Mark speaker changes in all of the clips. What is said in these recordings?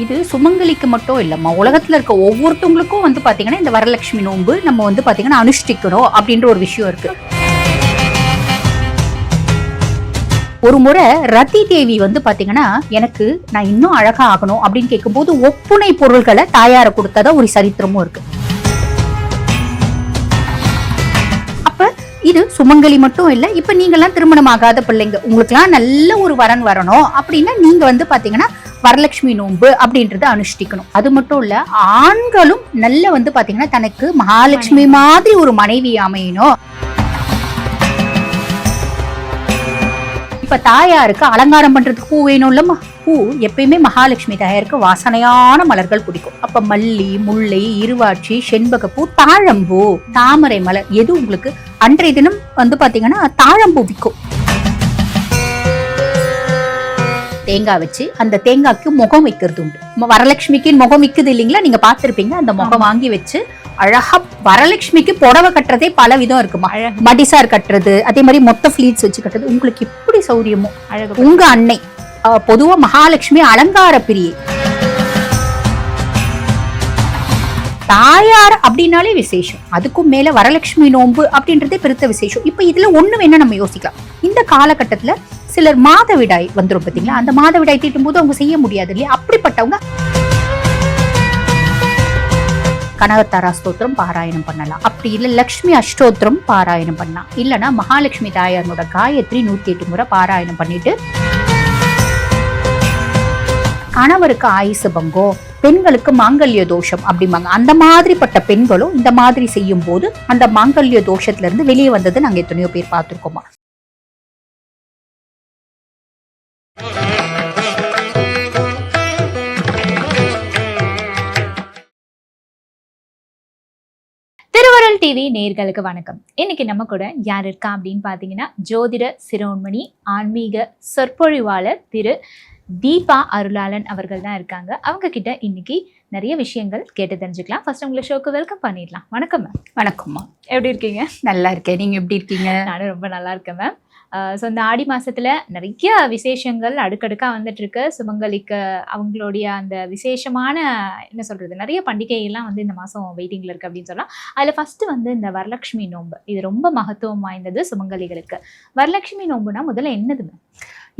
Speaker 1: இது சுமங்கலிக்கு மட்டும் இல்லம்மா, உலகத்துல இருக்க ஒவ்வொருத்தவங்களுக்கும் பாத்தீங்கன்னா இந்த வரலட்சுமி நோன்பு நம்ம பாத்தீங்கன்னா அனுஷ்டிக்கணும் அப்படின்ற ஒரு விஷயம் இருக்கு. ஒரு முறை ரதி தேவி பாத்தீங்கன்னா எனக்கு நான் இன்னும் அழகா ஆகணும் அப்படின்னு கேட்கும்போது ஒப்புனை பொருள்களை தாயார கொடுத்ததா ஒரு சரித்திரமும் இருக்கு. அப்ப இது சுமங்கலி மட்டும் இல்ல, இப்ப நீங்க எல்லாம் திருமணம் ஆகாத பிள்ளைங்க, உங்களுக்கு எல்லாம் நல்ல ஒரு வரன் வரணும் அப்படின்னா நீங்க பாத்தீங்கன்னா வரலட்சுமி நோன்பு அப்படின்றத அனுஷ்டிக்கணும். அது மட்டும் இல்ல, ஆண்களும் நல்ல பாத்தீங்கன்னா தனக்கு மகாலட்சுமி மாதிரி ஒரு மனைவி அமையணும். இப்ப தாயாருக்கு அலங்காரம் பண்றதுக்கு பூ வேணும் இல்லம்மா, பூ எப்பயுமே மகாலட்சுமி தாயாருக்கு வாசனையான மலர்கள் பிடிக்கும். அப்ப மல்லி, முல்லை, இருவாட்சி, செண்பகப்பூ, தாழம்பூ, தாமரை மலர், எது உங்களுக்கு அன்றைய தினம் பாத்தீங்கன்னா தாழம்பூ விற்கும். தேங்காய் வச்சு அந்த தேங்காய்க்கு முகம் வைக்கிறது உண்டு. வரலட்சுமிக்கு முகம் விக்குது இல்லைங்களா, நீங்க பாத்திருப்பீங்க. அந்த முகம் வாங்கி வச்சு அழகா வரலட்சுமிக்கு புடவை கட்டுறதே பல விதம் இருக்குமா. மடிசார் கட்டுறது, அதே மாதிரி மொத்த ஃபிளீட்ஸ் வச்சு கட்டுறது, உங்களுக்கு எப்படி சௌரியமோ அழகு. உங்க அன்னை பொதுவா மகாலட்சுமி அலங்கார பிரியை, தாயார் அப்படின்னாலே விசேஷம். அதுக்கும் மேல வரலட்சுமி நோன்பு அப்படின்றதே பெருத்த விசேஷம். இப்ப இதுல ஒண்ணு வேணா நம்ம யோசிக்கலாம். இந்த காலகட்டத்துல சிலர் மாதவிடாய் வந்துரும் பாத்தீங்களா, அந்த மாதவிடாய் தீட்டும் போது அவங்க செய்ய முடியாது இல்லையா, அப்படிப்பட்டவங்க கனகத்தாரா ஸ்தோத்திரம் பாராயணம் பண்ணலாம். அப்படி இல்ல லட்சுமி அஷ்டோத்திரம் பாராயணம் பண்ணலாம். இல்லனா மகாலட்சுமி தாயாரோட காயத்ரி 108 முறை பாராயணம் பண்ணிட்டு, கணவருக்கு ஆயுசு பங்கம், பெண்களுக்கு மாங்கல்ய தோஷம் அப்படிம்பாங்க, அந்த மாதிரிப்பட்ட பெண்களும் இந்த மாதிரி செய்யும் போது அந்த மாங்கல்ய தோஷத்துல இருந்து வெளியே வந்தது நாங்க எத்தனையோ பேர் பார்த்திருக்கோமா.
Speaker 2: திருவருள் டிவி நேயர்களுக்கு வணக்கம். இன்னைக்கு நம்ம கூட யார் இருக்கா அப்படின்னு பாத்தீங்கன்னா, ஜோதிட சிரோன்மணி ஆன்மீக சொற்பொழிவாளர் திரு தீபா அருளாளன் அவர்கள் தான் இருக்காங்க. அவங்க கிட்ட இன்னைக்கு நிறைய விஷயங்கள் கேட்டு தெரிஞ்சுக்கலாம். ஃபர்ஸ்ட் உங்களை ஷோக்கு வெல்கம் பண்ணிடலாம். வணக்கம் மேம்.
Speaker 1: வணக்கம்மா,
Speaker 2: எப்படி இருக்கீங்க?
Speaker 1: நல்லா இருக்கேன், நீங்க எப்படி இருக்கீங்க?
Speaker 2: நானும் ரொம்ப நல்லா இருக்கேன் மேம். ஸோ இந்த ஆடி மாசத்துல நிறைய விசேஷங்கள் அடுக்கடுக்கா வந்துட்டு இருக்கு. சுமங்கலிக்கு அவங்களுடைய அந்த விசேஷமான என்ன சொல்றது, நிறைய பண்டிகைகள்லாம் இந்த மாசம் வெயிட்டிங்ல இருக்கு அப்படின்னு சொல்லலாம். அதுல ஃபர்ஸ்ட் இந்த வரலட்சுமி நோன்பு, இது ரொம்ப மகத்துவம் வாய்ந்தது சுமங்கலிகளுக்கு. வரலட்சுமி நோன்புனா முதல்ல என்னது மேம்?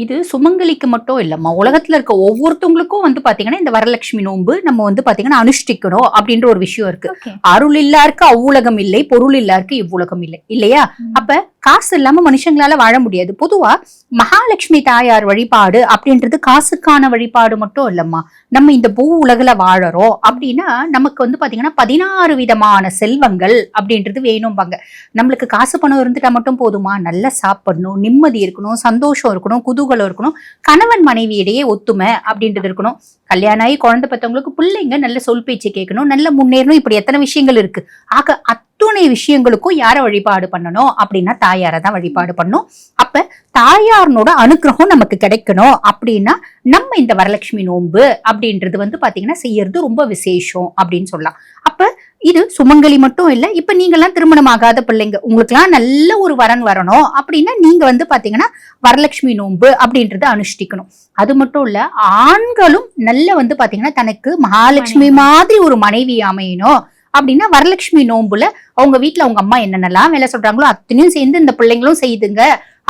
Speaker 1: இது சுமங்கலிக்கு மட்டும் இல்லம்மா, உலகத்துல இருக்க ஒவ்வொருத்தவங்களுக்கும் பாத்தீங்கன்னா இந்த வரலட்சுமி நோன்பு நம்ம பாத்தீங்கன்னா அனுஷ்டிக்கணும் அப்படின்ற ஒரு விஷயம் இருக்கு. அருள் இல்லாருக்கு அவ்வுலகம் இல்லை, பொருள் இல்லாருக்கு இவ்வுலகம் இல்லை இல்லையா. அப்ப காசு இல்லாம மனுஷங்களால வாழ முடியாது. பொதுவா மகாலட்சுமி தாயார் வழிபாடு அப்படின்றது காசுக்கான வழிபாடு மட்டும் இல்லம்மா. நம்ம இந்த பூ உலகில வாழறோம் அப்படின்னா நமக்கு பாத்தீங்கன்னா 16 விதமான செல்வங்கள் அப்படின்றது வேணும்பாங்க. நம்மளுக்கு காசு பணம் இருந்துட்டா மட்டும் போதுமா? நல்லா சாப்பிடணும், நிம்மதி இருக்கணும், சந்தோஷம் இருக்கணும், குதூகலம் இருக்கணும், கணவன் மனைவியிடையே ஒத்துமை அப்படின்றது இருக்கணும், கல்யாணம் ஆகி குழந்தை பெற்றவங்களுக்கு பிள்ளைங்க நல்ல சொல் பேச்சு கேட்கணும், நல்ல முன்னேறணும், இப்படி எத்தனை விஷயங்கள் இருக்கு. ஆக அத்துணை விஷயங்களுக்கும் யார வழிபாடு பண்ணணும் அப்படின்னா தாயாரை தான் வழிபாடு பண்ணணும். அப்ப தாயாரனோட அனுகிரகம் நமக்கு கிடைக்கணும் அப்படின்னா நம்ம இந்த வரலட்சுமி நோன்பு அப்படின்றது பாத்தீங்கன்னா செய்யறது ரொம்ப விசேஷம் அப்படின்னு சொல்லலாம். அப்ப இது சுமங்கலி மட்டும் இல்ல, இப்ப நீங்க எல்லாம் திருமணம் ஆகாத பிள்ளைங்க, உங்களுக்கு எல்லாம் நல்ல ஒரு வரன் வரணும் அப்படின்னா நீங்க பாத்தீங்கன்னா வரலட்சுமி நோன்பு அப்படின்றத அனுஷ்டிக்கணும். அது மட்டும் இல்ல, ஆண்களும் நல்ல பாத்தீங்கன்னா தனக்கு மகாலட்சுமி மாதிரி ஒரு மனைவி அமையணும் அப்படின்னா வரலட்சுமி நோன்புல அவங்க வீட்டுல அவங்க அம்மா என்னென்னலாம் வேலை சொல்றாங்களோ அத்தனையும் சேர்ந்து இந்த பிள்ளைங்களும் செய்துங்க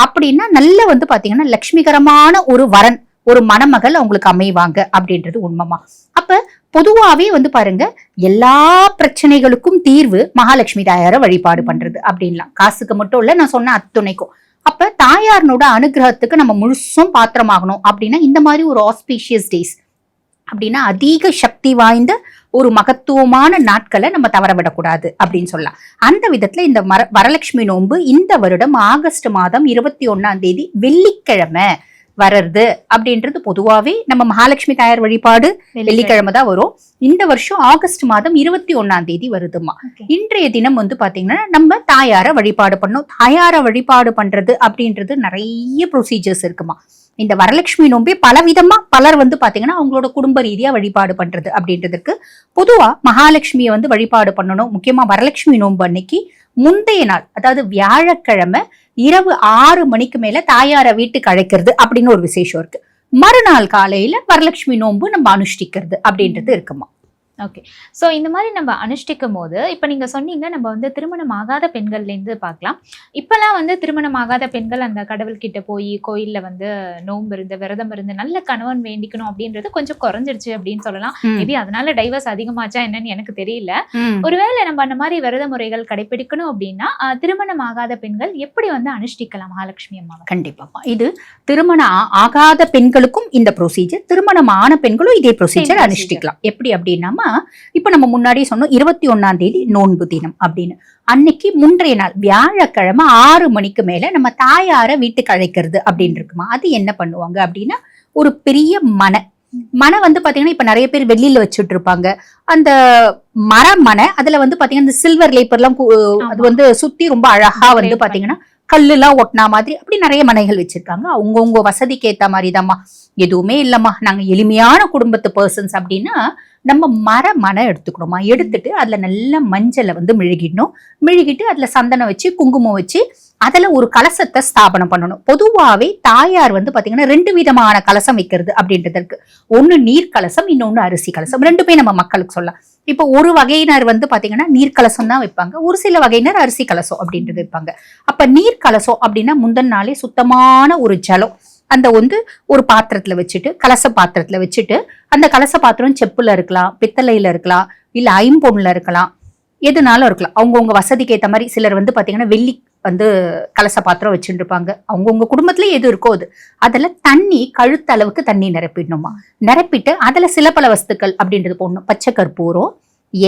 Speaker 1: அப்படின்னா நல்ல பாத்தீங்கன்னா லட்சுமிகரமான ஒரு வரன், ஒரு மணமகள் அவங்களுக்கு அமைவாங்க அப்படின்றது உண்மைமா. அப்ப பொதுவாவே பாருங்க, எல்லா பிரச்சனைகளுக்கும் தீர்வு மகாலட்சுமி தாயார வழிபாடு பண்றது அப்படின்லாம். காசுக்கு மட்டும் இல்ல, நான் சொன்ன அத்துணைக்கும். அப்ப தாயாரனோட அனுகிரகத்துக்கு நம்ம முழுசும் பாத்திரமாகணும் அப்படின்னா இந்த மாதிரி ஒரு ஆஸ்பீஷியஸ் டேஸ் அப்படின்னா அதிக சக்தி வாய்ந்த ஒரு மகத்துவமான நாட்களை நம்ம தவறவிடக்கூடாது அப்படின்னு சொல்லலாம். அந்த விதத்துல இந்த வரலட்சுமி நோன்பு இந்த வருடம் ஆகஸ்ட் மாதம் 21 வெள்ளிக்கிழமை வர்றது அப்படின்றது பொதுவாவே நம்ம மகாலட்சுமி தாயார் வழிபாடு வெள்ளிக்கிழமை தான் வரும். இந்த வருஷம் ஆகஸ்ட் மாதம் 21 வருதுமா. இன்றைய தினம் பாத்தீங்கன்னா நம்ம தாயார வழிபாடு பண்ணோம். தாயார வழிபாடு பண்றது அப்படின்றது நிறைய ப்ரொசீஜர்ஸ் இருக்குமா. இந்த வரலட்சுமி நோம்பே பல விதமா பலர் பாத்தீங்கன்னா அவங்களோட குடும்ப ரீதியா வழிபாடு பண்றது அப்படின்றதுக்கு பொதுவா மகாலட்சுமியை வழிபாடு பண்ணணும். முக்கியமா வரலட்சுமி நோன்பு அன்னைக்கு முந்தைய நாள், அதாவது வியாழக்கிழமை இரவு 6 மணிக்கு மேல தாயார வீட்டுக்கு அழைக்கிறது அப்படின்னு ஒரு விசேஷம் இருக்கு. மறுநாள் காலையில வரலட்சுமி நோன்பு நம்ம அனுஷ்டிக்கிறது அப்படின்றது இருக்குமா.
Speaker 2: ஓகே. ஸோ இந்த மாதிரி நம்ம அனுஷ்டிக்கும் போது இப்போ நீங்க சொன்னீங்க நம்ம வந்து திருமணம் ஆகாத பெண்கள்லேருந்து பார்க்கலாம். இப்பெல்லாம் வந்து திருமணம் ஆகாத பெண்கள் அந்த கடவுள்கிட்ட போய் கோயில்ல வந்து நோன்பு இருந்து விரதம் இருந்து நல்ல கணவன் வேண்டிக்கணும் அப்படின்றது கொஞ்சம் குறைஞ்சிருச்சு அப்படின்னு சொல்லலாம். மேபி அதனால டைவர்ஸ் அதிகமாச்சா என்னன்னு எனக்கு தெரியல. ஒருவேளை நம்ம அந்த மாதிரி விரத முறைகள் கடைபிடிக்கணும் அப்படின்னா திருமணம் ஆகாத பெண்கள் எப்படி வந்து அனுஷ்டிக்கலாம் மகாலட்சுமி அம்மாவை?
Speaker 1: கண்டிப்பா இது திருமணம் ஆகாத பெண்களுக்கும் இந்த ப்ரொசீஜர், திருமணம் ஆன பெண்களும் இதே ப்ரொசீஜர் அனுஷ்டிக்கலாம். எப்படி அப்படின்னா இப்ப நம்ம முன்னாடி சொன்னோம் 21ஆம் தேதி நோன்பு தினம் அப்படின்னு. அன்னைக்கு முன்றைய நாள் வியாழக்கிழமை 6 மணிக்கு மேல நம்ம தாயார வீட்டுக்கு அழைக்கிறது அப்படின்னு இருக்குமா. அது என்ன பண்ணுவாங்க அப்படின்னா ஒரு பெரிய மனை வந்து பாத்தீங்கன்னா இப்ப நிறைய பேர் வெளியில வச்சுட்டு இருப்பாங்க. அந்த மனை அதுல வந்து பாத்தீங்கன்னா இந்த சில்வர் லேப்பர் எல்லாம் அது வந்து சுத்தி ரொம்ப அழகா வந்து பாத்தீங்கன்னா கல்லு எல்லாம் ஒட்டினா மாதிரி அப்படி நிறைய மனைகள் வச்சிருக்காங்க. அவங்கவுங்க வசதிக்கு ஏத்த மாதிரிதாம்மா. எதுவுமே இல்லம்மா நாங்க எளிமையான குடும்பத்து பர்சன்ஸ் அப்படின்னா நம்ம மனை எடுத்துக்கணுமா. எடுத்துட்டு அதுல நல்ல மஞ்சளை வந்து மெழுகிட்டு அதுல சந்தனம் வச்சு குங்குமம் வச்சு அதுல ஒரு கலசத்தை ஸ்தாபனம் பண்ணணும். பொதுவாவே தாயார் வந்து பாத்தீங்கன்னா 2 விதமான கலசம் வைக்கிறது அப்படின்றதுக்கு. ஒண்ணு நீர் கலசம், இன்னொன்னு அரிசி கலசம். ரெண்டுமே நம்ம மக்களுக்கு சொல்லலாம். இப்போ ஒரு வகையினர் வந்து பாத்தீங்கன்னா நீர் கலசம் தான் வைப்பாங்க, ஒரு சில வகையினர் அரிசி கலசம் அப்படின்றது வைப்பாங்க. அப்ப நீர் கலசம் அப்படின்னா முந்தின நாளே சுத்தமான ஒரு ஜலம் அந்த வந்து ஒரு பாத்திரத்துல வச்சுட்டு கலச பாத்திரத்துல வச்சுட்டு அந்த கலச பாத்திரம் செப்புல இருக்கலாம், பித்தளையில இருக்கலாம், இல்ல ஐம்பொன்ல இருக்கலாம், எதுனாலும் இருக்கலாம். அவங்கவுங்க வசதிக்கு ஏற்ற மாதிரி. சிலர் வந்து பாத்தீங்கன்னா வெள்ளி வந்து கலச பாத்திரம் வச்சுட்டு இருப்பாங்க. அவங்கவுங்க குடும்பத்துல எது இருக்கோ அது அதுல தண்ணி கழுத்தளவுக்கு தண்ணி நிரப்பிடணுமா. நிரப்பிட்டு அதுல சில பல வஸ்துக்கள் அப்படின்றது போடணும். பச்சை கற்பூரம்,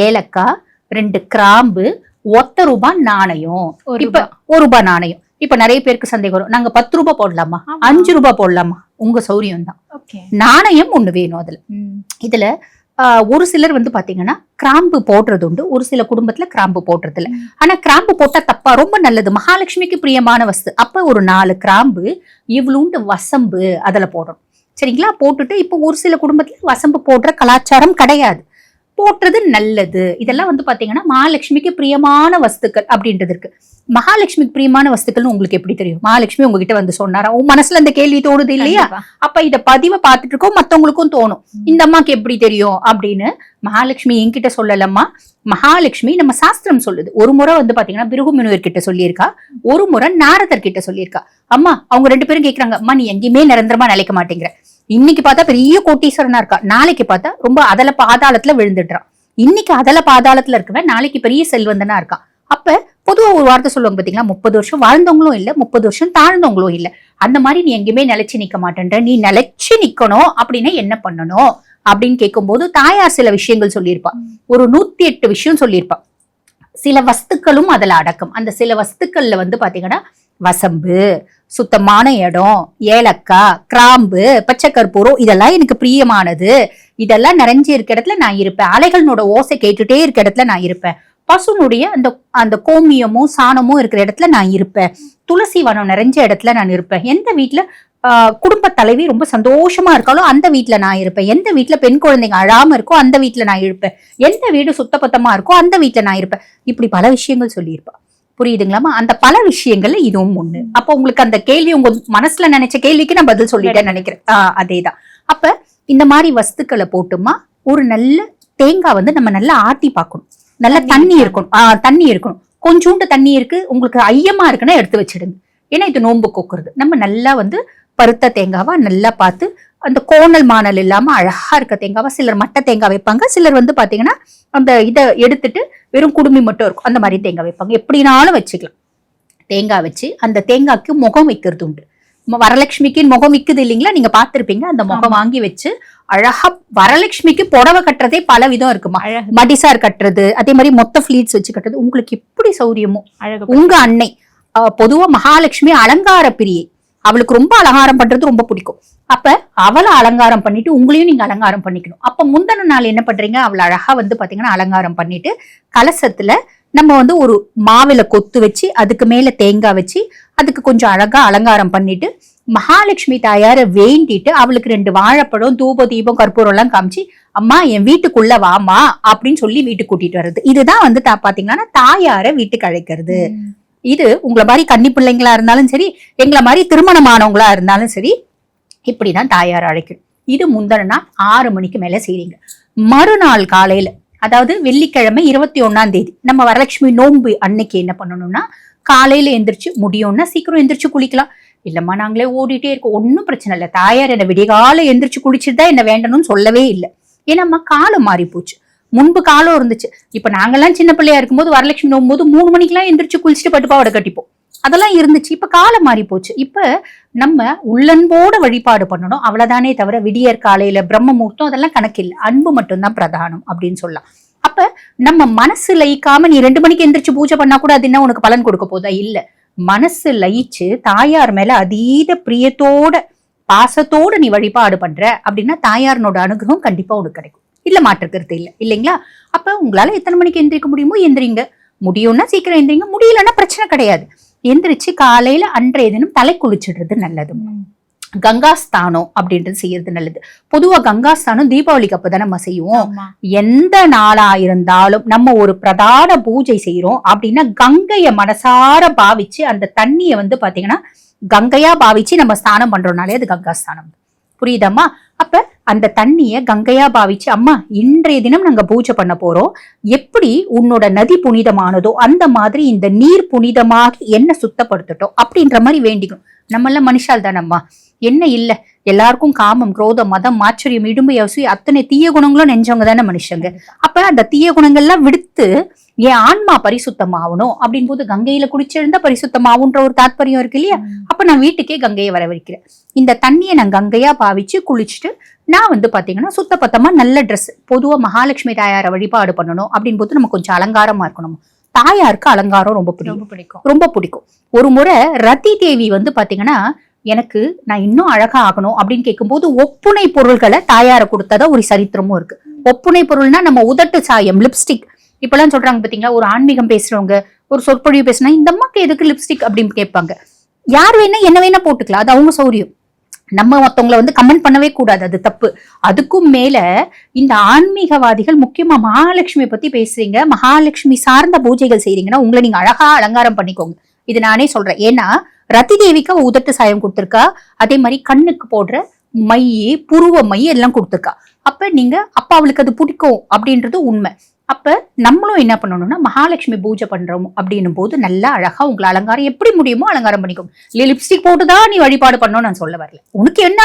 Speaker 1: ஏலக்காய், 2 கிராம்பு, ₹1 நாணயம். இப்ப ₹1 நாணயம். இப்ப நிறைய பேருக்கு சந்தேகம் வரும், நாங்க ₹10 போடலாமா, ₹5 போடலாமா? உங்க சௌரியம் தான். நாணயம் ஒண்ணு வேணும் அதுல. இதுல ஒரு சிலர் வந்து பாத்தீங்கன்னா கிராம்பு போடுறது உண்டு, ஒரு சில குடும்பத்துல கிராம்பு போடுறது இல்ல. ஆனா கிராம்பு போட்டா தப்பா, ரொம்ப நல்லது, மகாலட்சுமிக்கு பிரியமான வஸ்து. அப்ப ஒரு 4 கிராம்பு, இவ்வளவுண்டு வசம்பு அதுல போடணும். சரிங்களா? போட்டுட்டு இப்ப ஒரு சில குடும்பத்துல வசம்பு போடுற கலாச்சாரம் கிடையாது, போட்டுறது நல்லது. இதெல்லாம் வந்து பாத்தீங்கன்னா மகாலட்சுமிக்கு பிரியமான வஸ்துக்கள் அப்படின்றது இருக்கு. மகாலட்சுமிக்கு பிரியமான வஸ்துக்கள்னு உங்களுக்கு எப்படி தெரியும்? மகாலட்சுமி உங்ககிட்ட வந்து சொன்னாரா? உன் மனசுல அந்த கேள்வி தோணுது இல்லையா? அப்ப இத பதிவை பார்த்துட்டு இருக்கோம், மத்தவங்களுக்கும் தோணும், இந்த அம்மாக்கு எப்படி தெரியும் அப்படின்னு. மகாலட்சுமி என்கிட்ட சொல்லலம்மா, மகாலட்சுமி நம்ம சாஸ்திரம் சொல்லுது. ஒரு முறை வந்து பாத்தீங்கன்னா பிருகு முனிவர் கிட்ட சொல்லியிருக்கா, ஒரு முறை நாரதர் கிட்ட சொல்லியிருக்கா. அம்மா அவங்க 2 பேரும் கேக்குறாங்க, அம்மா நீ எங்கேயுமே நிரந்தரமா நிலைக்க மாட்டேங்கிற. இன்னைக்கு பார்த்தா பெரிய கோட்டீஸ்வரனா இருக்கா, நாளைக்கு பார்த்தா ரொம்ப அதல பாதாளத்துல விழுந்துடுறான். இன்னைக்கு அதல பாதாளத்துல இருக்கவன் நாளைக்கு பெரிய செல்வந்தனா இருக்கான். அப்ப பொதுவா ஒரு வார்த்தை சொல்லுவாங்க பாத்தீங்களா, 30 வருஷம் வாழ்ந்தவங்களும் இல்ல, 30 வருஷம் தாழ்ந்தவங்களும் இல்ல. அந்த மாதிரி நீ எங்கேயுமே நிலைச்சு நிக்க மாட்டேன்ற, நீ நிலைச்சு நிக்கணும் அப்படின்னா என்ன பண்ணணும் அப்படின்னு கேட்கும் போது தாயார் சில விஷயங்கள் சொல்லியிருப்பா. ஒரு 108 விஷயம் சொல்லியிருப்பா. சில வஸ்துக்களும் அதுல அடக்கம். அந்த சில வஸ்துக்கள்ல வந்து பாத்தீங்கன்னா வசம்பு, சுத்தமான இடம், ஏலக்காய், கிராம்பு, பச்சை கற்பூரம், இதெல்லாம் எனக்கு பிரியமானது. இதெல்லாம் நிறைஞ்சு இருக்க இடத்துல நான் இருப்பேன். அலைகளோட ஓசை கேட்டுட்டே இருக்க இடத்துல நான் இருப்பேன். பசுனுடைய அந்த கோமியமும் சாணமும் இருக்கிற இடத்துல நான் இருப்பேன். துளசி வனம் நிறைஞ்ச இடத்துல நான் இருப்பேன். எந்த வீட்டுல குடும்ப தலைவி ரொம்ப சந்தோஷமா இருக்காலும் அந்த வீட்டுல நான் இருப்பேன். எந்த வீட்டுல பெண் குழந்தைங்க அழாம இருக்கோ அந்த வீட்டுல நான் இருப்பேன். எந்த வீடு சுத்தபத்தமா இருக்கோ அந்த வீட்டுல நான் இருப்பேன். இப்படி பல விஷயங்கள் சொல்லியிருப்பா. புரியுதுங்களாமா? அந்த பல விஷயங்கள்ல இதுவும் ஒண்ணு. அப்ப உங்களுக்கு அந்த கேள்வி உங்க மனசுல நினைச்ச கேள்விக்கு நான் பதில் சொல்லிட்டேன்னு நினைக்கிறேன். அதேதான். அப்ப இந்த மாதிரி வஸ்துக்களை போட்டுமா ஒரு நல்ல தேங்காய் வந்து நம்ம நல்லா ஆட்டி பார்க்கணும். நல்ல தண்ணி இருக்கணும். தண்ணி இருக்கணும். கொஞ்சோண்டு தண்ணி இருக்கு, உங்களுக்கு ஐயமா இருக்குன்னா எடுத்து வச்சிடுங்க. ஏன்னா இது நோன்பு கொக்குறது. நம்ம நல்லா வந்து பருத்த தேங்காவா நல்லா பார்த்து அந்த கோணல் மானல் இல்லாம அழகா இருக்க தேங்காவா, சிலர் மட்டை தேங்காய் வைப்பாங்க, சிலர் வந்து பாத்தீங்கன்னா அந்த இதை எடுத்துட்டு வெறும் குடுமி மட்டும் இருக்கும், அந்த மாதிரி தேங்காய் வைப்பாங்க. எப்படினாலும் வச்சுக்கலாம். தேங்காய் வச்சு அந்த தேங்காய்க்கு முகம் வைக்கிறது உண்டு. வரலட்சுமிக்கு முகம் விக்குது இல்லைங்களா, நீங்க பாத்திருப்பீங்க. அந்த முகம் வாங்கி வச்சு அழகா வரலட்சுமிக்கு புடவை கட்டுறதே பல விதம் இருக்குமா. மடிசார் கட்டுறது, அதே மாதிரி மொத்த ஃபிளீட்ஸ் வச்சு கட்டுறது, உங்களுக்கு எப்படி சௌரியமோ. உங்க அன்னை பொதுவா மகாலட்சுமி அலங்கார பிரியை, அவளுக்கு ரொம்ப அலங்காரம் பண்றது ரொம்ப பிடிக்கும். அப்ப அவளை அலங்காரம் பண்ணிட்டு உங்களையும் நீங்க அலங்காரம் பண்ணிக்கணும். அப்ப முந்தின நாள் என்ன பண்றீங்க, அவளை அழகா வந்து பாத்தீங்கன்னா அலங்காரம் பண்ணிட்டு கலசத்துல நம்ம வந்து ஒரு மாவில கொத்து வச்சு அதுக்கு மேல தேங்காய் வச்சு அதுக்கு கொஞ்சம் அழகா அலங்காரம் பண்ணிட்டு மகாலட்சுமி தாயார வேண்டிட்டு அவளுக்கு 2 வாழைப்பழம், தூப தீபம், கற்பூரம் எல்லாம் காமிச்சு, அம்மா என் வீட்டுக்குள்ள வாமா அப்படின்னு சொல்லி வீட்டுக்கு கூட்டிட்டு வர்றது. இதுதான் வந்து பாத்தீங்கன்னா தாயார வீட்டுக்கு அழைக்கிறது. இது உங்களை மாதிரி கன்னி பிள்ளைங்களா இருந்தாலும் சரி, எங்களை மாதிரி திருமணமானவங்களா இருந்தாலும் சரி, இப்படிதான் தாயார் அழைக்கணும். இது முந்தின நாள் 6 மணிக்கு மேல செய்றீங்க. மறுநாள் காலையில, அதாவது வெள்ளிக்கிழமை 21ஆம் தேதி நம்ம வரலட்சுமி நோன்பு அன்னைக்கு என்ன பண்ணணும்னா, காலையில எந்திரிச்சு முடியும்னா சீக்கிரம் எந்திரிச்சு குளிக்கலாம். இல்லம்மா நாங்களே ஓடிட்டே இருக்கோம், ஒன்னும் பிரச்சனை இல்லை. தாயார் என்ன விடிகால எந்திரிச்சு குளிச்சுட்டு தான் என்ன வேண்டணும்னு சொல்லவே இல்லை. ஏன்னாம்மா காலம் மாறி போச்சு. முன்பு காலம் இருந்துச்சு. இப்ப நாங்கெல்லாம் சின்ன பிள்ளையா இருக்கும்போது வரலட்சுமி நோம்போது 3 மணிக்கெல்லாம் எந்திரிச்சு குளிச்சுட்டு பட்டுப்பாவோட கட்டிப்போம். அதெல்லாம் இருந்துச்சு. இப்ப காலம் மாறி போச்சு. இப்ப நம்ம உள்ளன்போட வழிபாடு பண்ணணும், அவ்வளவுதானே தவிர விடியற் காலையில பிரம்ம முகூர்த்தம் அதெல்லாம் கணக்கில்லை. அன்பு மட்டும்தான் பிரதானம் அப்படின்னு சொல்லலாம். அப்ப நம்ம மனசு லயிக்காம நீ 2 மணிக்கு எந்திரிச்சு பூஜை பண்ணா கூட அது என்ன உனக்கு பலன் கொடுக்க போதா? இல்ல. மனசு லயிச்சு தாயார் மேல அதீத பிரியத்தோட பாசத்தோட நீ வழிபாடு பண்ற அப்படின்னா தாயாரனோட அனுகிரகம் கண்டிப்பா உனக்கு கிடைக்கும். இல்ல மாற்றுக்கிறது இல்ல, இல்லைங்களா? அப்ப உங்களால எத்தனை மணிக்கு எந்திரிக்க முடியுமோ எந்திரிங்க. முடியும்னா சீக்கிரம் எந்திரிங்க, முடியலன்னா பிரச்சனை கிடையாது. எந்திரிச்சு காலையில அன்றைய தினம் தலை குளிச்சிடுறது நல்லது. கங்காஸ்தானம் அப்படின்றது செய்யறது நல்லது. பொதுவா கங்காஸ்தானம் தீபாவளிக்கு அப்பதான் நம்ம செய்வோம். எந்த நாளா இருந்தாலும் நம்ம ஒரு பிரதான பூஜை செய்யறோம் அப்படின்னா கங்கைய மனசார பாவிச்சு அந்த தண்ணிய பாத்தீங்கன்னா கங்கையா பாவிச்சு நம்ம ஸ்நானம் பண்றோம்னாலே அது கங்காஸ்தானம். புரியுதம்மா? அப்ப அந்த தண்ணிய கங்கையா பாவிச்சு, அம்மா இன்றைய தினம் நாங்க பூஜை பண்ண போறோம், எப்படி உன்னோட நதி புனிதமானதோ அந்த மாதிரி இந்த நீர் புனிதமாகி என்ன சுத்தப்படுத்தட்டும் அப்படின்ற மாதிரி வேண்டிக்கணும். நம்ம எல்லாம் மனுஷால் தானம்மா, என்ன இல்ல எல்லாருக்கும் காமம், குரோதம், மதம், ஆச்சரியம், இடும்பை, அசூயை அத்தனை தீய குணங்களும் நெஞ்சவங்க தானே மனுஷங்க. அப்ப அந்த தீய குணங்கள்லாம் விடுத்து என் ஆன்மா பரிசுத்தமாகணும் அப்படின் போது கங்கையில குடிச்சிருந்தா பரிசுத்தமாகுன்ற ஒரு தாத்பரியம் இருக்கு இல்லையா? அப்ப நான் வீட்டுக்கே கங்கையை வரவழைக்கிறேன். இந்த தண்ணியை நான் கங்கையா பாவிச்சு குளிச்சுட்டு நான் பாத்தீங்கன்னா சுத்தபத்தமா நல்ல ட்ரெஸ், பொதுவா மகாலட்சுமி தாயாரை வழிபாடு பண்ணணும் அப்படின் போது நம்ம கொஞ்சம் அலங்காரமா இருக்கணும். தாயாருக்கு அலங்காரம் ரொம்ப பிடிக்கும். ஒரு முறை ரதி தேவி பாத்தீங்கன்னா எனக்கு நான் இன்னும் அழகா ஆகணும் அப்படின்னு கேட்கும்போது ஒப்புனை பொருள்களை தாயார கொடுத்ததா ஒரு சரித்திரமும் இருக்கு. ஒப்புனை பொருள்னா நம்ம உதட்டு சாயம், லிப்ஸ்டிக். இப்பெல்லாம் சொல்றாங்க பாத்தீங்களா, ஒரு ஆன்மீகம் பேசுறவங்க ஒரு சொற்பொழிவு பேசினா இந்த அம்மாக்கு எதுக்கு லிப்ஸ்டிக் அப்படின்னு கேட்பாங்க. யார் வேணா என்ன வேணா போட்டுக்கலாம், அது அவங்க சௌரியம். நம்ம மத்தவங்களை கமெண்ட் பண்ணவே கூடாது, அது தப்பு. அதுக்கும் மேல இந்த ஆன்மீகவாதிகள் முக்கியமா மகாலட்சுமி பத்தி பேசுறீங்க, மகாலட்சுமி சார்ந்த பூஜைகள் செய்றீங்கன்னா உங்களை நீங்க அழகா அலங்காரம் பண்ணிக்கோங்க. இது நானே சொல்றேன். ஏன்னா ரதி தேவிக்கு உதட்டு சாயம் கொடுத்திருக்கா, அதே மாதிரி கண்ணுக்கு போடுற மை, புருவ மை எல்லாம் கொடுத்திருக்கா. அப்ப அவளுக்கு அது பிடிக்கும் அப்படின்றது உண்மை. அப்ப நம்மளும் என்ன பண்ணணும்னா மகாலட்சுமி பூஜை பண்றோம் அப்படின்னும் போது நல்லா அழகா உங்களை அலங்காரம் எப்படி முடியுமோ அலங்காரம் பண்ணிக்கோங்க. இல்ல லிப்ஸ்டிக் போட்டுதான் நீ வழிபாடு பண்ணணும் நான் சொல்ல வரல. உனக்கு என்ன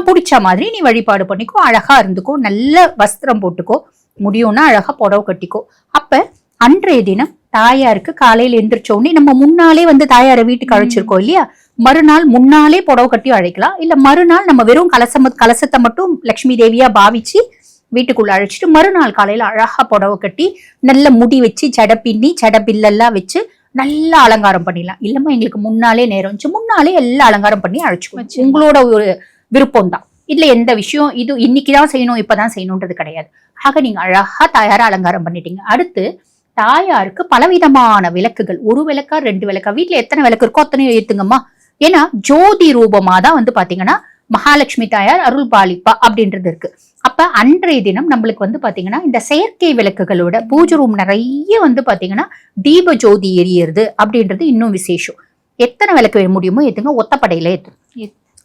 Speaker 1: பிடிச்ச மாதிரி நீ வழிபாடு பண்ணிக்கோ, அழகா இருந்துக்கோ, நல்ல வஸ்திரம் போட்டுக்கோ, முடியும்னா அழகா புடவை கட்டிக்கோ. அப்ப அன்றைய தினம் தாயாருக்கு காலையில எந்திரிச்ச உடனே நம்ம முன்னாலே தாயாரை வீட்டுக்கு அழைச்சிருக்கோம் இல்லையா, மறுநாள் முன்னாலே புடவை கட்டி அழைக்கலாம். இல்ல மறுநாள் நம்ம வெறும் கலசத்தை மட்டும் லட்சுமி தேவியா பாவிச்சு வீட்டுக்குள்ள அழைச்சிட்டு மறுநாள் காலையில அழகா புடவை கட்டி நல்ல முடி வச்சு ஜட பின்னி ஜட பில்லெல்லாம் வச்சு நல்லா அலங்காரம் பண்ணிடலாம். இல்லம்மா எங்களுக்கு முன்னாலே நேரம் இருந்துச்சு, முன்னாலே எல்லாம் அலங்காரம் பண்ணி அழைச்சிக்கோ. உங்களோட ஒரு விருப்பம் தான். இதுல எந்த விஷயம் இது இன்னைக்குதான் செய்யணும் இப்பதான் செய்யணும்ன்றது கிடையாது. ஆக நீங்க அழகா தாயார அலங்காரம் பண்ணிட்டீங்க. அடுத்து தாயாருக்கு பலவிதமான விளக்குகள், ஒரு விளக்கா 2 விளக்கா, வீட்டுல எத்தனை விளக்கு இருக்கோ அத்தனையும் ஏத்துங்கம்மா. ஏன்னா ஜோதி ரூபமா தான் பாத்தீங்கன்னா மகாலட்சுமி தாயார் அருள் பாலிப்பா அப்படின்றது இருக்கு. அப்ப அன்றைய தினம் நம்மளுக்கு பாத்தீங்கன்னா இந்த செயற்கை விளக்குகளோட பூஜை ரூம் நிறைய பாத்தீங்கன்னா தீப ஜோதி எரியறது அப்படின்றது இன்னும் விசேஷம். எத்தனை விளக்கு முடியுமோ ஏத்துங்க, ஒத்தப்படையில ஏத்து.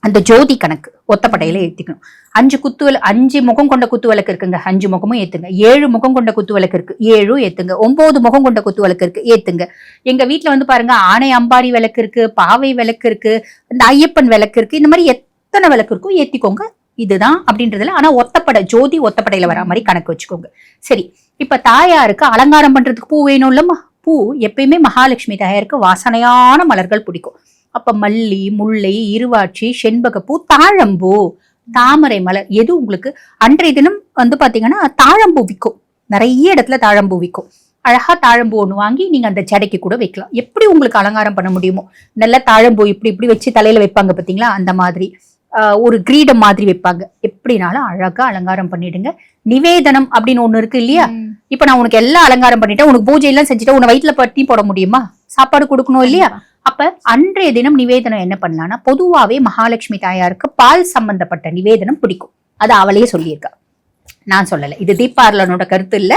Speaker 1: அந்த ஜோதி கணக்கு ஒத்தப்படையில ஏத்திக்கணும். 5 முகம் கொண்ட குத்து விளக்கு இருக்குங்க, 5 முகமும் ஏத்துங்க. 7 முகம் கொண்ட குத்து விளக்கு இருக்கு, 7 ஏத்துங்க. 9 முகம் கொண்ட குத்து விளக்கு இருக்கு, ஏத்துங்க. எங்க வீட்டுல பாருங்க ஆணை அம்பாரி விளக்கு இருக்கு, பாவை விளக்கு இருக்கு, இந்த ஐயப்பன் விளக்கு இருக்கு. இந்த மாதிரி எத்தனை விளக்கு இருக்கோ ஏத்திக்கோங்க. இதுதான் அப்படின்றதுல ஆனா ஒத்தப்படை ஜோதி ஒத்தப்படையில வரா மாதிரி கணக்கு வச்சுக்கோங்க. சரி, இப்ப தாயாருக்கு அலங்காரம் பண்றதுக்கு பூ வேணும் இல்லம்மா. பூ எப்பயுமே மகாலட்சுமி தாயாருக்கு வாசனையான மலர்கள் பிடிக்கும். அப்ப மல்லி, முல்லை, இருவாட்சி, செண்பகப்பூ, தாழம்பூ, தாமரை மலர் எது உங்களுக்கு அன்றைய தினம் பாத்தீங்கன்னா தாழம்பூ விற்கும். நிறைய இடத்துல தாழம்பூ விற்கும். அழகா தாழம்பூ ஒண்ணு வாங்கி நீங்க அந்த ஜடைக்கு கூட வைக்கலாம். எப்படி உங்களுக்கு அலங்காரம் பண்ண முடியுமோ நல்ல தாழம்பூ இப்படி வச்சு தலையில வைப்பாங்க பாத்தீங்களா, அந்த மாதிரி ஒரு கிரீடம் மாதிரி வைப்பாங்க. எப்படினாலும் அழகா அலங்காரம் பண்ணிடுங்க. நிவேதனம் அப்படின்னு ஒண்ணு இருக்கு இல்லையா, இப்ப நான் உனக்கு எல்லாம் அலங்காரம் பண்ணிட்டேன், உனக்கு பூஜை எல்லாம் செஞ்சுட்டேன், உன்னை வயிற்றுல பட்டி போட முடியுமா? சாப்பாடு கொடுக்கணும் இல்லையா? அப்ப அன்றைய தினம் நிவேதனம் என்ன பண்ணலாம்னா, பொதுவாவே மகாலட்சுமி தாயாருக்கு பால் சம்பந்தப்பட்ட நிவேதனம் பிடிக்கும். அது அவளையே சொல்லியிருக்கா, நான் சொல்லல. இது தீபார்லனோட கருத்து இல்ல,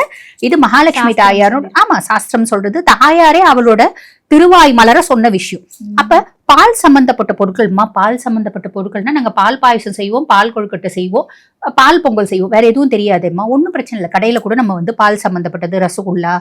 Speaker 1: இது மகாலட்சுமி தாயாரோட, ஆமா சாஸ்திரம் சொல்றது. தாயாரே அவளோட திருவாய் மலர சொன்ன விஷயம். அப்ப பால் சம்பந்தப்பட்ட பொருட்கள்மா, பால் சம்பந்தப்பட்ட பொருட்கள்னா நாங்க பால் பாயசம் செய்வோம், பால் கொழுக்கட்டை செய்வோம், பால் பொங்கல் செய்வோம், வேற எதுவும் தெரியாதுமா. ஒன்றும் பிரச்சனை இல்லை. கடையில கூட நம்ம வந்து பால் சம்பந்தப்பட்டது, ரசகுல்லா,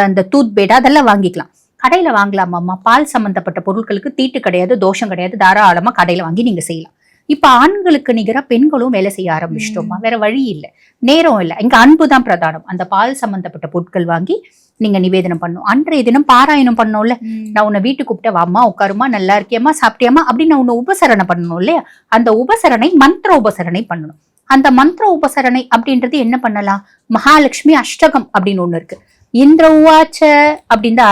Speaker 1: அந்த தூத் பேடா அதெல்லாம் வாங்கிக்கலாம். கடையில வாங்கலாமாம்மா. பால் சம்பந்தப்பட்ட பொருட்களுக்கு தீட்டு கிடையாது, தோஷம் கிடையாது. தாராளமா கடையில வாங்கி நீங்க செய்யலாம். இப்ப ஆண்களுக்கு நிகரா பெண்களும் வேலை செய்ய ஆரம்பிச்சிட்டோமா. வேற வழி இல்லை, நேரம் இல்லை. இங்க அன்பு தான் பிரதானம். அந்த பால் சம்பந்தப்பட்ட பொருட்கள் வாங்கி நீங்க நிவேதனம் பண்ணும். அன்றைய தினம் பாராயணம் பண்ணோம்ல, நான் உன்னை வீட்டுக்கு கூப்பிட்ட, வாமா உட்காருமா, நல்லா இருக்கியம்மா, சாப்பிட்டியாமா அப்படின்னு நான் உன்னை உபசரணை பண்ணணும் இல்லையா. அந்த உபசரணை மந்திர உபசரணை பண்ணணும். அந்த மந்திர உபசரணை அப்படின்றது என்ன பண்ணலாம், மகாலட்சுமி அஷ்டகம் அப்படின்னு ஒண்ணு இருக்கு. இந்திர உவாச்ச அப்படின்னு தான்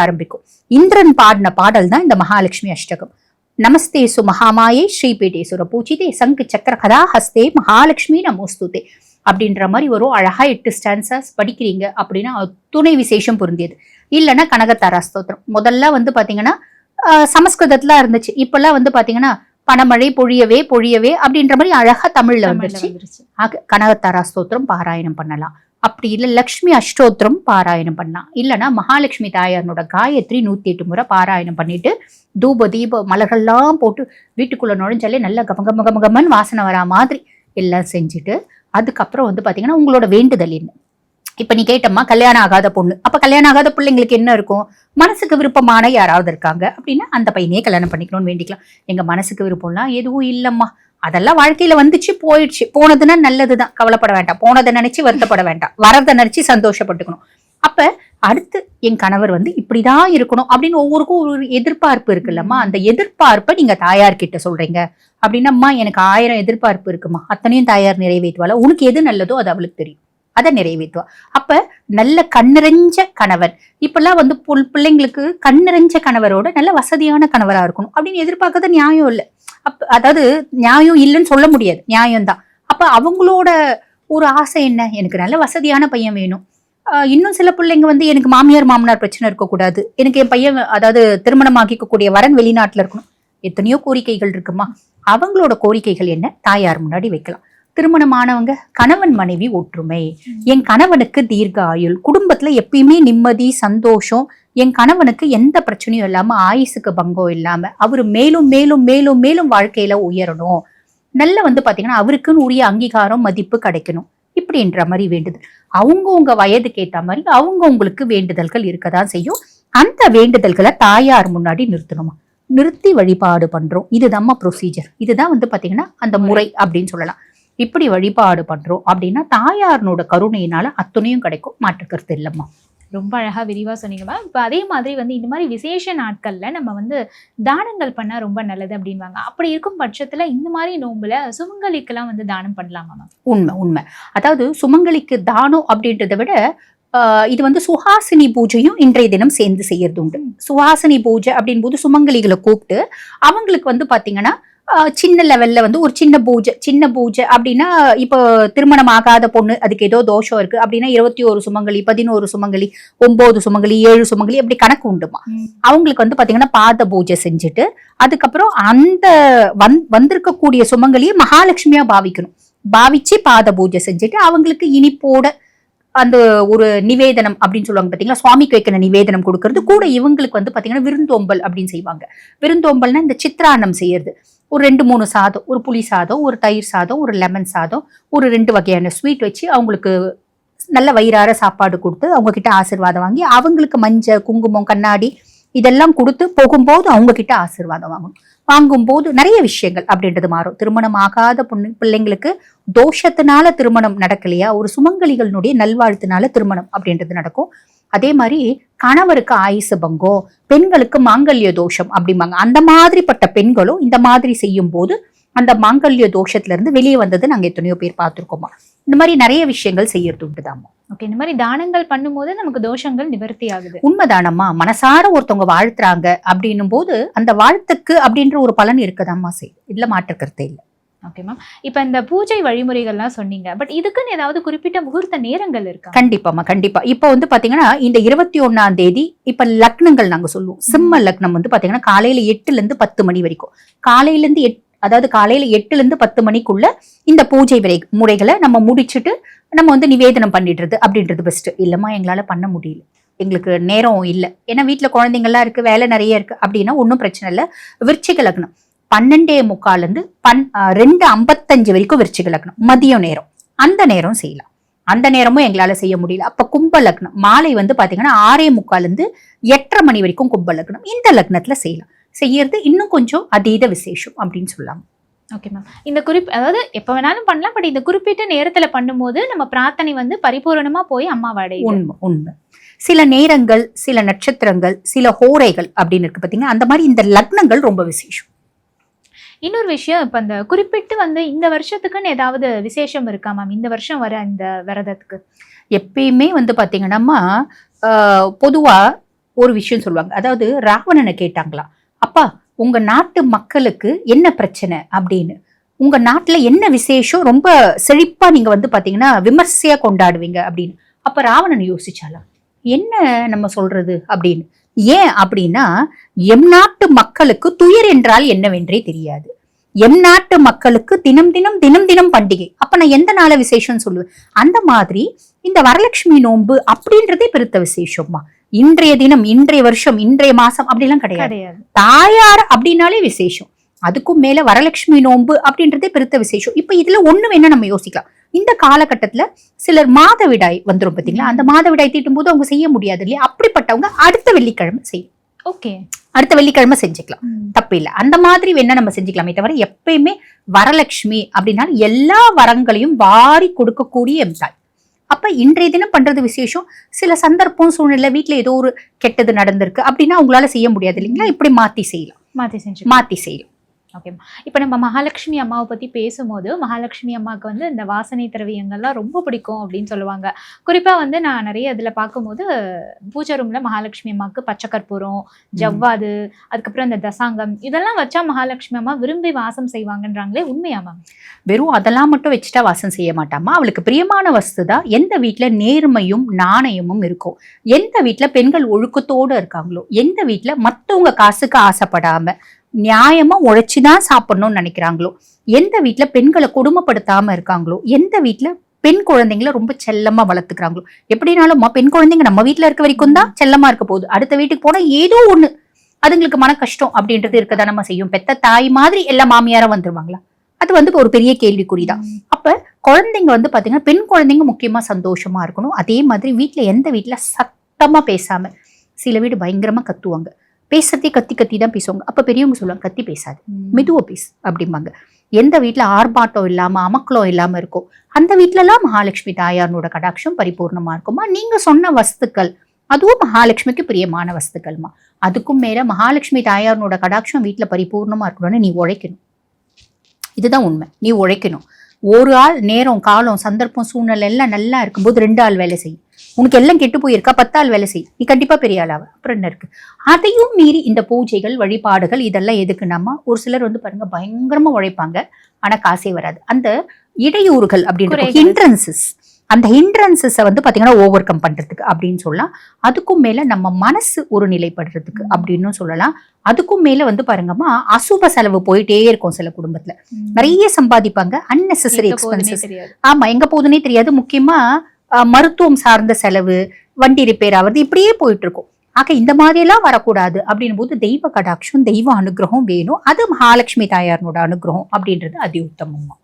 Speaker 1: ஆரம்பிக்கும். இந்திரன் பாடின பாடல் தான் இந்த மகாலட்சுமி அஷ்டகம். நமஸ்தேசு மகாமாயே ஸ்ரீபீடேசுர பூஜிதே சங்கு சக்கர கதா ஹஸ்தே மகாலட்சுமி நமோஸ்துதே அப்படின்ற மாதிரி வரும். அழகா 8 ஸ்டான்சஸ் படிக்கிறீங்க அப்படின்னா துணை விசேஷம் பொருந்தியது. இல்லைன்னா கனகத்தாரா ஸ்தோத்திரம். முதல்ல வந்து பாத்தீங்கன்னா சமஸ்கிருதத்துல இருந்துச்சு. இப்பெல்லாம் வந்து பாத்தீங்கன்னா பணமழை பொழியவே பொழியவே அப்படின்ற மாதிரி அழகா தமிழ்ல வந்துருச்சு. கனகத்தாரா ஸ்தோத்திரம் பாராயணம் பண்ணலாம். அப்படி இல்லை லக்ஷ்மி அஷ்டோத்திரம் பாராயணம் பண்ணலாம். இல்லைன்னா மகாலட்சுமி தாயாரனோட காயத்ரி 108 முறை பாராயணம் பண்ணிட்டு தூப தீப மலர்கள்லாம் போட்டு வீட்டுக்குள்ள நுழைஞ்சாலே நல்லா கமகமகமகமன் வாசனை வரா மாதிரி எல்லாம் செஞ்சுட்டு அதுக்கப்புறம் வந்து பாத்தீங்கன்னா உங்களோட வேண்டுதல் என்ன. இப்ப நீ கேட்டம்மா கல்யாணம் ஆகாத பொண்ணு, அப்ப கல்யாணம் ஆகாத பிள்ளைங்களுக்கு என்ன இருக்கும், மனசுக்கு விருப்பமான யாராவது இருக்காங்க அப்படின்னா அந்த பையனையே கல்யாணம் பண்ணிக்கணும்னு வேண்டிக்கலாம். எங்க மனசுக்கு விருப்பம்லாம் எதுவும் இல்லம்மா, அதெல்லாம் வாழ்க்கையில வந்துச்சு போயிடுச்சு, போனதுன்னா நல்லதுதான், கவலைப்பட வேண்டாம், போனதை நினைச்சு வருத்தப்பட வேண்டாம், வரதை நினைச்சு சந்தோஷப்பட்டுக்கணும். அப்ப அடுத்து என் கணவர் வந்து இப்படிதான் இருக்கணும் அப்படின்னு ஒவ்வொருக்கும் ஒரு எதிர்பார்ப்பு இருக்குல்லம்மா. அந்த எதிர்பார்ப்பை நீங்க தாயார்கிட்ட சொல்றீங்க அப்படின்னம்மா எனக்கு 1000 எதிர்பார்ப்பு இருக்குமா, அத்தனையும் தாயார் நிறைவேற்றுவாள். உனக்கு எது நல்லதோ அது அவளுக்கு தெரியும், அதை நிறைவேற்றுவா. அப்ப நல்ல கண்ணிறைஞ்ச கணவன், இப்பெல்லாம் வந்து பிள்ளைங்களுக்கு கண்ணிறைஞ்ச கணவரோட நல்ல வசதியான கணவரா இருக்கணும் அப்படின்னு எதிர்பார்க்கறது நியாயம் இல்லை. அதாவது நியாயம் இல்லைன்னு சொல்ல முடியாது, நியாயம்தான். அப்ப அவங்களோட ஒரு ஆசை என்ன, எனக்கு நல்ல வசதியான பையன் வேணும். இன்னும் சில பிள்ளைங்க வந்து எனக்கு மாமியார் மாமனார் பிரச்சனை இருக்கக்கூடாது, எனக்கு என் பையன் அதாவது திருமணம் ஆக்கிக்கக்கூடிய வரன் வெளிநாட்டுல இருக்கணும். எத்தனையோ கோரிக்கைகள் இருக்குமா. அவங்களோட கோரிக்கைகள் என்ன தாயார் முன்னாடி வைக்கலாம். திருமணமானவங்க கணவன் மனைவி ஒற்றுமை, என் கணவனுக்கு தீர்க்க ஆயுள், குடும்பத்துல எப்பயுமே நிம்மதி சந்தோஷம், என் கணவனுக்கு எந்த பிரச்சனையும் இல்லாம ஆயுசுக்கு பங்கம் இல்லாம அவரு மேலும் மேலும் மேலும் மேலும் வாழ்க்கையில உயரணும், நல்ல வந்து பாத்தீங்கன்னா அவருக்குன்னு உரிய அங்கீகாரம் மதிப்பு கிடைக்கணும் இப்படின்ற மாதிரி வேண்டுதல். அவங்கவுங்க வயதுக்கு ஏத்த மாதிரி அவங்க உங்களுக்கு வேண்டுதல்கள் இருக்கதான் செய்யும். அந்த வேண்டுதல்களை தாயார் முன்னாடி நிறுத்தணுமா, நிறுத்தி வழிபாடு பண்றோம். இதுதான் ப்ரொசீஜர். இதுதான் வந்து பாத்தீங்கன்னா அந்த முறை அப்படின்னு சொல்லலாம். இப்படி வழிபாடு பண்றோம் அப்படின்னா தாயாரனோட கருணையினால அத்தனையும் கிடைக்கும், மாற்று கருத்து இல்லம்மா.
Speaker 2: ரொம்ப அழகா விரிவா சொன்னீங்கம்மா. இப்ப அதே மாதிரி வந்து இந்த மாதிரி விசேஷ நாட்கள்ல நம்ம வந்து தானங்கள் பண்ணா ரொம்ப நல்லது அப்படின்வாங்க. அப்படி இருக்கும் பட்சத்துல இந்த மாதிரி நோம்புல சுமங்கலிக்கெல்லாம் வந்து தானம் பண்ணலாமா?
Speaker 1: உண்மை. அதாவது சுமங்கலிக்கு தானம் அப்படின்றத விட இது வந்து சுஹாசினி பூஜையும் இன்றைய தினம் சேர்ந்து செய்யறது உண்டு. சுஹாசினி பூஜை அப்படின் போது சுமங்கலிகளை கூப்பிட்டு அவங்களுக்கு வந்து பாத்தீங்கன்னா சின்ன லெவல்ல வந்து ஒரு சின்ன பூஜை அப்படின்னா இப்போ திருமணம் ஆகாத பொண்ணு அதுக்கு ஏதோ தோஷம் இருக்கு அப்படின்னா 21 சுமங்கலி 11 சுமங்கலி 9 சுமங்கலி 7 சுமங்கலி அப்படி கணக்கு உண்டுமா. அவங்களுக்கு வந்து பாத்தீங்கன்னா பாத பூஜை செஞ்சுட்டு அதுக்கப்புறம் அந்த வந்திருக்கக்கூடிய சுமங்கலியை மகாலட்சுமியா பாவிச்சு பாத பூஜை செஞ்சுட்டு அவங்களுக்கு இனிப்போட அந்த ஒரு நிவேதனம் அப்படின்னு சொல்லுவாங்க பாத்தீங்களா, சுவாமிக்கு வைக்கிற நிவேதனம் கொடுக்கறது கூட. இவங்களுக்கு வந்து பாத்தீங்கன்னா விருந்தோம்பல் அப்படின்னு செய்வாங்க. விருந்தோம்பல்னா இந்த சித்ரான்னம் செய்யறது, ஒரு 2-3 சாதம், ஒரு புளி சாதம், ஒரு தயிர் சாதம், ஒரு லெமன் சாதம், ஒரு 2 வகையான ஸ்வீட் வச்சு அவங்களுக்கு நல்ல வயிறார சாப்பாடு கொடுத்து அவங்க கிட்ட ஆசீர்வாதம் வாங்கி அவங்களுக்கு மஞ்சள் குங்குமம் கண்ணாடி இதெல்லாம் கொடுத்து போகும்போது அவங்க கிட்ட ஆசீர்வாதம் வாங்கும்போது நிறைய விஷயங்கள் அப்படின்றது மாறும். திருமணம் ஆகாத பிள்ளைங்களுக்கு தோஷத்தினால திருமணம் நடக்கலையா, ஒரு சுமங்கலிகளுடைய நல்வாழ்த்தினால திருமணம் அப்படின்றது நடக்கும். அதே மாதிரி கணவருக்கு ஆயுசு பங்கம், பெண்களுக்கு மாங்கல்ய தோஷம் அப்படிம்பாங்க. அந்த மாதிரிப்பட்ட பெண்களும் இந்த மாதிரி செய்யும் போது அந்த மாங்கல்ய தோஷத்துல இருந்து வெளியே வந்தது நாங்க எத்தனையோ பேர் பார்த்திருக்கோமா. இந்த மாதிரி நிறைய விஷயங்கள் செய்யறது உண்டுதாமா.
Speaker 2: ஓகே, இந்த மாதிரி தானங்கள் பண்ணும்போது நமக்கு தோஷங்கள் நிவர்த்தி ஆகுது.
Speaker 1: உண்மைதானம்மா. மனசார ஒருத்தவங்க வாழ்த்துறாங்க அப்படின்னும் போது அந்த வாழ்த்துக்கு அப்படின்ற ஒரு பலன் இருக்கதாம்மா செய்யும், இதுல மாற்று கருத்தே இல்லை.
Speaker 2: Okay ma'am. இப்ப இந்த பூஜை வழிமுறைகள்லாம் சொன்னீங்க, பட் இதுக்குன்னு ஏதாவது குறிப்பிட்ட முகூர்த்த நேரங்கள் இருக்கா?
Speaker 1: கண்டிப்பாமா, கண்டிப்பா. இப்ப வந்து பாத்தீங்கன்னா இந்த 21ஆம் தேதி இப்ப லக்னங்கள் நாங்க சொல்லுவோம். சிம்ம லக்னம் வந்து பாத்தீங்கன்னா காலையில 8 to 10 மணி வரைக்கும், காலையில இருந்து அதாவது காலையில 8 to 10 மணிக்குள்ள இந்த பூஜை முறைகளை நம்ம முடிச்சுட்டு நம்ம வந்து நிவேதனம் பண்ணிடுறது அப்படின்றது பெஸ்ட். இல்லம்மா எங்களால பண்ண முடியல, எங்களுக்கு நேரம் இல்லை, ஏன்னா வீட்டுல குழந்தைங்கள்லாம் இருக்கு, வேலை நிறைய இருக்கு அப்படின்னா ஒன்றும் பிரச்சனை இல்லை. விருச்சிக லக்னம் 12:45 2:55 வரைக்கும் விருச்சிக லக்னம் மதியம் நேரம், அந்த நேரம் செய்யலாம். அந்த நேரமும் எங்களால செய்ய முடியல. அப்ப கும்ப லக்னம் மாலை வந்து பாத்தீங்கன்னா 6:45 8:30 மணி வரைக்கும் கும்ப லக்னம், இந்த லக்னத்துல செய்யலாம். செய்யறது இன்னும் கொஞ்சம் அதீத விசேஷம் அப்படின்னு சொல்லலாம்.
Speaker 2: Okay ma'am. இந்த அதாவது எப்ப வேணாலும் பண்ணலாம், பட் இந்த குறிப்பிட்ட நேரத்துல பண்ணும்போது நம்ம பிரார்த்தனை வந்து பரிபூரணமா போய் அம்மாவை அடையும்.
Speaker 1: உண்மை உண்மை. சில நேரங்கள், சில நட்சத்திரங்கள், சில ஹோரைகள் அப்படின்னு இருக்கு பாத்தீங்கன்னா, அந்த மாதிரி இந்த லக்னங்கள் ரொம்ப விசேஷம்.
Speaker 2: இன்னொரு விஷயம், இப்ப அந்த குறிப்பிட்டு வந்து இந்த வருஷத்துக்குன்னு ஏதாவது விசேஷம் இருக்கா மேம்? இந்த வருஷம் வர இந்த விரதத்துக்கு
Speaker 1: எப்பயுமே வந்து பாத்தீங்கன்னா பொதுவா ஒரு விஷயம் சொல்லுவாங்க. அதாவது ராவணனை கேட்டாங்களா, அப்பா உங்க நாட்டு மக்களுக்கு என்ன பிரச்சனை அப்படின்னு, உங்க நாட்டுல என்ன விசேஷம் ரொம்ப செழிப்பா நீங்க வந்து பாத்தீங்கன்னா விமர்சையா கொண்டாடுவீங்க அப்படின்னு. அப்ப ராவணன் யோசிச்சாலாம், என்ன நம்ம சொல்றது அப்படின்னு. ஏன் அப்படின்னா, எம் நாட்டு மக்களுக்கு துயர் என்றால் என்னவென்றே தெரியாது. எம் நாட்டு மக்களுக்கு தினம் தினம் தினம் தினம் பண்டிகை. அப்ப நான் எந்த நாள விசேஷம் சொல்லுவேன். அந்த மாதிரி இந்த வரலட்சுமி நோன்பு அப்படின்றதே பெருத்த விசேஷமா. இன்றைய தினம், இன்றைய வருஷம், இன்றைய மாசம் அப்படிலாம் கிடையாது. தாயார் அப்படின்னாலே விசேஷம். அதுக்கும் மேல வரலட்சுமி நோன்பு அப்படின்றதே பெருத்த விசேஷம். இப்ப இதுல ஒண்ணு வேணா நம்ம யோசிக்கலாம். இந்த காலகட்டத்துல சிலர் மாதவிடாய் வந்துரும் பாத்தீங்களா, அந்த மாதவிடாய் தீட்டும் போது அவங்க செய்ய முடியாது இல்லையா, அப்படிப்பட்டவங்க அடுத்த வெள்ளிக்கிழமை செய்யும்.
Speaker 2: ஓகே,
Speaker 1: அடுத்த வெள்ளிக்கிழமை செஞ்சுக்கலாம், தப்பு இல்லை. அந்த மாதிரி வேணா நம்ம செஞ்சுக்கலாமே தவிர எப்பயுமே வரலட்சுமி அப்படின்னா எல்லா வரங்களையும் வாரி கொடுக்கக்கூடிய தாய். அப்ப இன்றைய தினம் பண்றது விசேஷம். சில சந்தர்ப்பம் சூழ்நிலை வீட்டுல ஏதோ ஒரு கெட்டது நடந்திருக்கு அப்படின்னா உங்களால செய்ய முடியாது இல்லைங்களா, இப்படி மாத்தி செய்யலாம், மாத்தி செய்யலாம்.
Speaker 2: ஓகே, இப்போ நம்ம மகாலட்சுமி அம்மாவை பற்றி பேசும்போது, மகாலட்சுமி அம்மாவுக்கு வந்து இந்த வாசனை திரவியங்கள்லாம் ரொம்ப பிடிக்கும் அப்படின்னு சொல்லுவாங்க. குறிப்பாக வந்து நான் நிறைய இதில் பார்க்கும்போது பூஜை ரூமில் மகாலட்சுமி அம்மாவுக்கு பச்சை கற்பூரம், ஜவ்வாது, அதுக்கப்புறம் இந்த தசாங்கம் இதெல்லாம் வச்சா மகாலட்சுமி அம்மா விரும்பி வாசம் செய்வாங்கன்றாங்களே, உண்மையா மேம்?
Speaker 1: வெறும் அதெல்லாம் மட்டும் வச்சுட்டா வாசம் செய்ய மாட்டாமா. அவளுக்கு பிரியமான வஸ்து தான். எந்த வீட்டில் நேர்மையும் நாணயமும் இருக்கும், எந்த வீட்டில் பெண்கள் ஒழுக்கத்தோடு இருக்காங்களோ, எந்த வீட்டில் மற்றவங்க காசுக்கு ஆசைப்படாம நியாயமா உழைச்சுதான் சாப்பிடணும்னு நினைக்கிறாங்களோ, எந்த வீட்டுல பெண்களை கொடுமைப்படுத்தாம இருக்காங்களோ, எந்த வீட்டுல பெண் குழந்தைங்களை ரொம்ப செல்லமா வளர்த்துக்கிறாங்களோ. எப்படினாலும் பெண் குழந்தைங்க நம்ம வீட்டுல இருக்க வரைக்கும் தான் செல்லமா இருக்க போகுது. அடுத்த வீட்டுக்கு போனா ஏதோ ஒண்ணு அதுங்களுக்கு மன கஷ்டம் அப்படின்றது இருக்கதான் நம்ம செய்யும். பெத்த தாய் மாதிரி எல்லா மாமியாரும் வந்துருவாங்களா? அது வந்து ஒரு பெரிய கேள்விக்குறிதான். அப்ப குழந்தைங்க வந்து பாத்தீங்கன்னா, பெண் குழந்தைங்க முக்கியமா சந்தோஷமா இருக்கணும். அதே மாதிரி வீட்டுல எந்த வீட்டுல சத்தமா பேசாம, சில வீடு பயங்கரமா கத்துவாங்க, பேசுறதே கத்தி கத்தி தான் பேசுவாங்க. அப்ப பெரியவங்க சொல்லுவாங்க, கத்தி பேசாது, மெதுவா பேசு அப்படிம்பாங்க. எந்த வீட்டுல ஆர்ப்பாட்டம் இல்லாம அமக்களம் இல்லாம இருக்கும், அந்த வீட்டுல எல்லாம் மகாலட்சுமி தாயாரோட கடாட்சம் பரிபூர்ணமா இருக்குமா. நீங்க சொன்ன வஸ்துக்கள் அதுவும் மகாலட்சுமிக்கு பிரியமான வஸ்துக்கள்மா. அதுக்கும் மேல மகாலட்சுமி தாயாரோட கடாட்சம் வீட்டுல பரிபூர்ணமா இருக்கணும்னு நீ உழைக்கணும். இதுதான் உண்மை. நீ உழைக்கணும். ஒரு ஆள் நேரம், காலம், சந்தர்ப்பம், சூழ்நிலை எல்லாம் நல்லா இருக்கும்போது 2 ஆள் வேலை செய்யும். உனக்கு எல்லாம் கெட்டு போயிருக்கா, 10 ஆள் வேலை செய்யும், நீ கண்டிப்பா பெரிய ஆளாவ. அப்புறம் என்ன இருக்கு? அதையும் மீறி இந்த பூஜைகள், வழிபாடுகள் இதெல்லாம் எதுக்குன்னாமா, ஒரு சிலர் வந்து பாருங்க பயங்கரமா உழைப்பாங்க, ஆனா காசே வராது. அந்த இடையூறுகள் அப்படின்ற ஹிண்ட்ரன்சஸ், அந்த ஹிண்ட்ரன்சஸை வந்து பாத்தீங்கன்னா ஓவர் கம் பண்றதுக்கு அப்படின்னு சொல்லலாம். அதுக்கும் மேல நம்ம மனசு ஒரு நிலைப்படுறதுக்கு அப்படின்னு சொல்லலாம். அதுக்கும் மேல வந்து பாருங்கம்மா, அசுப செலவு போயிட்டே இருக்கும். சில குடும்பத்துல நிறைய சம்பாதிப்பாங்க, அன்னெசரி எக்ஸ்பென்சஸ். ஆமா, எங்க போகுதுன்னே தெரியாது. முக்கியமா மருத்துவம் சார்ந்த செலவு, வண்டி ரிப்பேர் ஆகுறது, இப்படியே போயிட்டு இருக்கும். ஆக இந்த மாதிரி எல்லாம் வரக்கூடாது அப்படின் போது தெய்வ கடாட்சம், தெய்வ அனுகிரகம் வேணும். அது மகாலட்சுமி தாயாரோட அனுகிரகம் அப்படின்றது அதி உத்தமமா.